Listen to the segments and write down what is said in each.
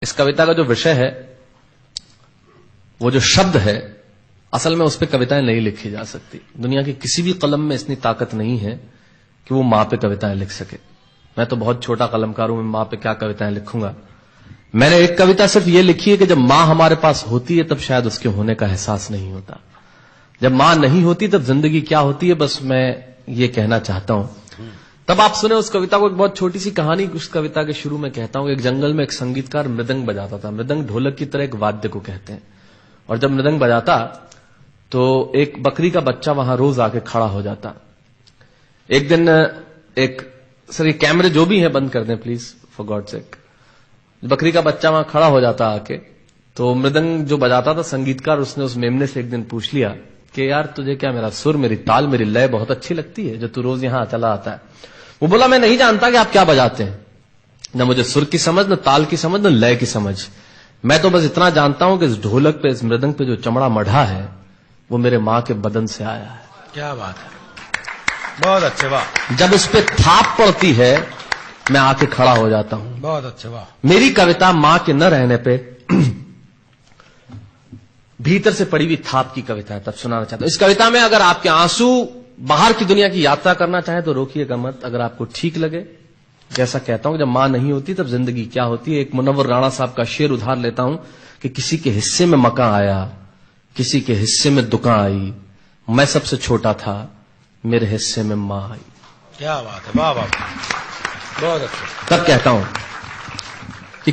इस कविता का जो विषय है, वो जो शब्द है, असल में उस पर कविताएं नहीं लिखी जा सकती। दुनिया की किसी भी कलम में इतनी ताकत नहीं है कि वो मां पे कविताएं लिख सके। मैं तो बहुत छोटा कलमकार हूं, मैं मां पे क्या कविताएं लिखूंगा। मैंने एक कविता सिर्फ ये लिखी है कि जब मां हमारे पास होती है तब शायद उसके होने का एहसास नहीं होता। जब मां नहीं होती तब जिंदगी क्या होती है, बस मैं ये कहना चाहता हूं। तब आप सुने उस कविता को। एक बहुत छोटी सी कहानी उस कविता के शुरू में कहता हूं। एक जंगल में एक संगीतकार मृदंग बजाता था। मृदंग ढोलक की तरह एक वाद्य को कहते हैं। और जब मृदंग बजाता तो एक बकरी का बच्चा वहां रोज आके खड़ा हो जाता। एक दिन सर ये कैमरे जो भी है बंद कर दें प्लीज, फॉर गॉड सेक। बकरी का बच्चा वहां खड़ा हो जाता आके, तो मृदंग जो बजाता था संगीतकार, उसने उस मेमने से एक दिन पूछ लिया कि यार तुझे क्या मेरा सुर, मेरी ताल, मेरी लय बहुत अच्छी लगती है जो तू रोज यहां चला आता है। वो बोला मैं नहीं जानता कि आप क्या बजाते हैं, न मुझे सुर की समझ, न ताल की समझ, न लय की समझ। मैं तो बस इतना जानता हूं कि इस ढोलक पे, इस मृदंग पे जो चमड़ा मढ़ा है वो मेरे मां के बदन से आया है। क्या बात है, बहुत अच्छे, वाह। जब उस पे थाप पड़ती है मैं आके खड़ा हो जाता हूं। बहुत अच्छे, वाह। मेरी कविता मां के न रहने पे भीतर से पड़ी हुई थाप की कविता है, तब सुनाना चाहता हूं। इस कविता में अगर आपके आंसू बाहर की दुनिया की यात्रा करना चाहे तो रोकिएगा मत। अगर आपको ठीक लगे, जैसा कहता हूं जब मां नहीं होती तब जिंदगी क्या होती है। एक मुनव्वर राणा साहब का शेर उधार लेता हूं कि किसी के हिस्से में मकान आया, किसी के हिस्से में दुकान आई, मैं सबसे छोटा था, मेरे हिस्से में मां आई। क्या बात है, वाह वाह, बहुत अच्छा। तब कहता हूं कि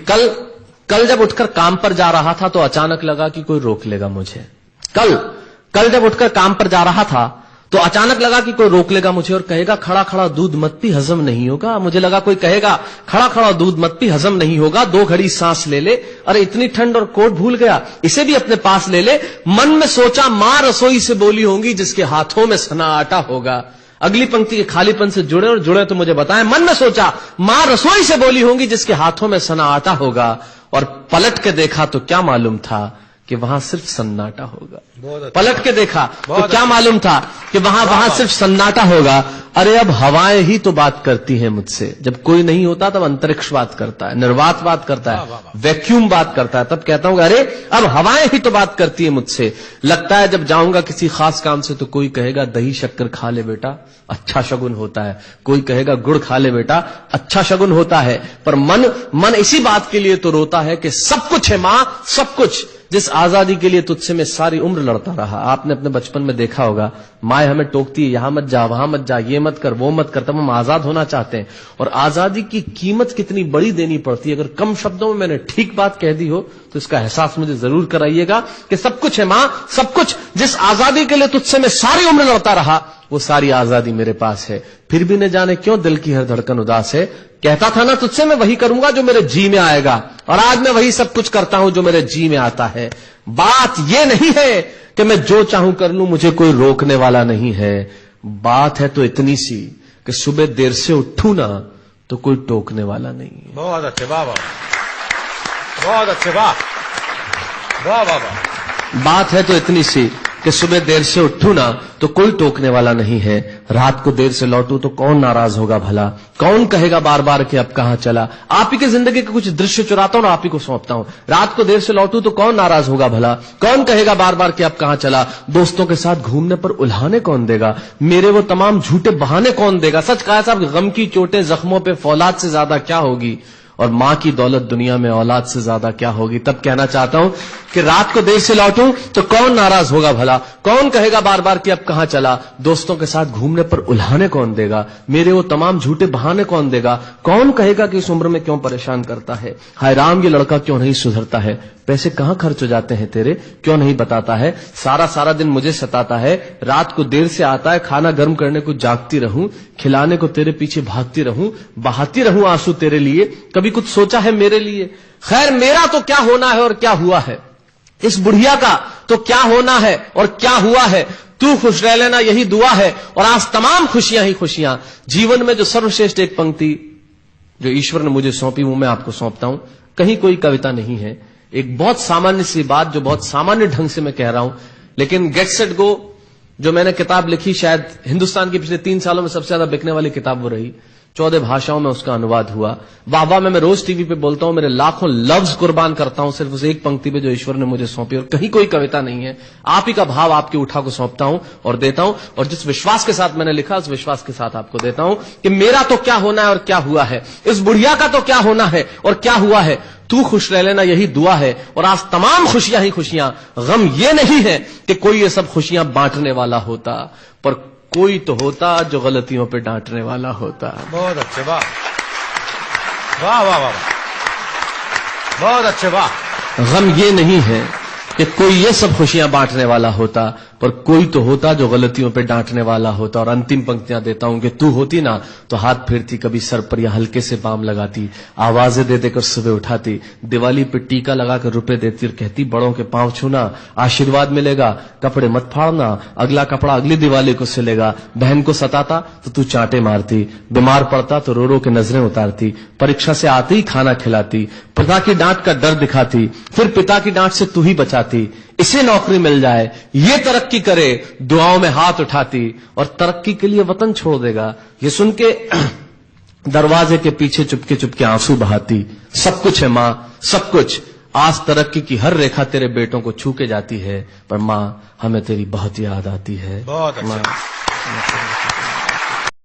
कल जब उठकर काम पर जा रहा था तो अचानक लगा कि कोई रोक लेगा मुझे। कल जब उठकर काम पर जा रहा था तो अचानक लगा कि कोई रोक लेगा मुझे और कहेगा खड़ा खड़ा दूध मत पी, हजम नहीं होगा। मुझे लगा कोई कहेगा खड़ा खड़ा दूध मत पी, हजम नहीं होगा, 2 घड़ी सांस ले ले, अरे इतनी ठंड और कोट भूल गया, इसे भी अपने पास ले ले। मन में सोचा मां रसोई से बोली होंगी जिसके हाथों में सना आटा होगा। अगली पंक्ति के खालीपन से जुड़े और जुड़े तो मुझे बताएं। मन में सोचा मां रसोई से बोली होंगी जिसके हाथों में सना आटा होगा, और पलट के देखा तो क्या मालूम था कि वहां सिर्फ सन्नाटा होगा। पलट के देखा तो क्या मालूम था कि वहां सिर्फ सन्नाटा होगा। अरे अब हवाएं ही तो बात करती हैं मुझसे। जब कोई नहीं होता तब अंतरिक्ष बात करता है, निर्वात बात करता है, वैक्यूम बात करता है। तब कहता हूं अरे अब हवाएं ही तो बात करती है मुझसे। लगता है जब जाऊंगा किसी खास काम से तो कोई कहेगा दही शक्कर खा ले बेटा, अच्छा शगुन होता है। कोई कहेगा गुड़ खा ले बेटा, अच्छा शगुन होता है। पर मन इसी बात के लिए तो रोता है कि सब कुछ है मां, सब कुछ, जिस आजादी के लिए तुझसे मैं सारी उम्र लड़ता रहा। आपने अपने बचपन में देखा होगा, माए हमें टोकती है, यहां मत जा, वहां मत जा, ये मत कर, वो मत कर। तब हम आजाद होना चाहते हैं, और आजादी की कीमत कितनी बड़ी देनी पड़ती है। अगर कम शब्दों में मैंने ठीक बात कह दी हो तो इसका एहसास मुझे जरूर कराइएगा कि सब कुछ है मां, सब कुछ, जिस आजादी के लिए तुझसे मैं सारी उम्र लड़ता रहा वो सारी आजादी मेरे पास है। फिर भी न जाने क्यों दिल की हर धड़कन उदास है। कहता था ना तुझसे मैं वही करूंगा जो मेरे जी में आएगा, और आज मैं वही सब कुछ करता हूं जो मेरे जी में आता है। बात यह नहीं है कि मैं जो चाहूं कर लूं, मुझे कोई रोकने वाला नहीं है। बात है तो इतनी सी कि सुबह देर से उठूं ना तो कोई टोकने वाला नहीं है। बहुत अच्छे, वाह वाह, बहुत अच्छे, वाह वाह वाह वाह। बात है तो इतनी सी कि सुबह देर से उठूं ना तो कोई टोकने वाला नहीं है। रात को देर से लौटूं तो कौन नाराज होगा भला, कौन कहेगा बार बार कि अब कहां चला। आप ही की जिंदगी के कुछ दृश्य चुराता हूं और आप ही को सौंपता हूं। रात को देर से लौटूं तो कौन नाराज होगा भला, कौन कहेगा बार बार कि अब कहां चला। दोस्तों के साथ घूमने पर उल्हाने कौन देगा, मेरे वो तमाम झूठे बहाने कौन देगा। सच कहा साहब, गम की चोटें जख्मों पे फौलाद से ज्यादा क्या होगी, और मां की दौलत दुनिया में औलाद से ज्यादा क्या होगी। तब कहना चाहता हूं कि रात को देर से लौटूं तो कौन नाराज होगा भला, कौन कहेगा बार बार कि अब कहां चला। दोस्तों के साथ घूमने पर उल्हाने कौन देगा, मेरे वो तमाम झूठे बहाने कौन देगा। कौन कहेगा कि इस उम्र में क्यों परेशान करता है। हाय राम, ये लड़का क्यों नहीं सुधरता है। पैसे कहां खर्च हो जाते हैं तेरे, क्यों नहीं बताता है। सारा दिन मुझे सताता है, रात को देर से आता है, खाना गर्म करने को जागती रहूं, खिलाने को तेरे पीछे भागती रहूं, बहाती रहूं आंसू तेरे लिए। कभी कुछ सोचा है मेरे लिए। खैर मेरा तो क्या होना है और क्या हुआ है, इस बुढ़िया का तो क्या होना है और क्या हुआ है। तू खुश रह लेना यही दुआ है, और आज तमाम खुशियां ही खुशियां। जीवन में जो सर्वश्रेष्ठ एक पंक्ति जो ईश्वर ने मुझे सौंपी वो मैं आपको सौंपता हूं। कहीं कोई कविता नहीं है, एक बहुत सामान्य सी बात जो बहुत सामान्य ढंग से मैं कह रहा हूं, लेकिन गेट सेट गो जो मैंने किताब लिखी, शायद हिंदुस्तान की पिछले 3 सालों में सबसे ज्यादा बिकने वाली किताब वो रही। 14 भाषाओं में उसका अनुवाद हुआ। वाह में मैं रोज टीवी पे बोलता हूं, मेरे लाखों लफ्ज कुर्बान करता हूं सिर्फ उस एक पंक्ति पे जो ईश्वर ने मुझे सौंपी, और कहीं कोई कविता नहीं है। आप ही का भाव आपकी उठा को सौंपता हूं और देता हूं, और जिस विश्वास के साथ मैंने लिखा उस विश्वास के साथ आपको देता हूं कि मेरा तो क्या होना है और क्या हुआ है, इस बुढ़िया का तो क्या होना है और क्या हुआ है, तू खुश रह लेना, यही दुआ है। और आज तमाम खुशियां ही खुशियां, गम ये नहीं है कि कोई ये सब खुशियां बांटने वाला होता, पर कोई तो होता जो गलतियों पे डांटने वाला होता। बहुत अच्छे, वाह वाह वाह वाह, बहुत अच्छे, वाह। गम ये नहीं है कि कोई ये सब खुशियां बांटने वाला होता, पर कोई तो होता जो गलतियों पे डांटने वाला होता। और अंतिम पंक्तियां देता हूं कि तू होती ना तो हाथ फेरती, कभी सर पर या हल्के से बाम लगाती, आवाजें दे देकर सुबह उठाती, दिवाली पे टीका लगाकर रुपए देती और कहती बड़ों के पांव छूना, आशीर्वाद मिलेगा, कपड़े मत फाड़ना, अगला कपड़ा अगली दिवाली को सिलेगा। बहन को सताता तो तू चांटे मारती, बीमार पड़ता तो रो रो के नजरें उतारती, परीक्षा से आते ही खाना खिलाती, पिता की डांट का डर दिखाती, फिर पिता की डांट से तू ही बचाती, इसे नौकरी मिल जाए, ये तरक्की करे, दुआओं में हाथ उठाती, और तरक्की के लिए वतन छोड़ देगा, ये सुन के दरवाजे के पीछे चुपके चुपके आंसू बहाती। सब कुछ है मां, सब कुछ, आज तरक्की की हर रेखा तेरे बेटों को छू के जाती है, पर मां हमें तेरी बहुत याद आती है। बहुत अच्छा।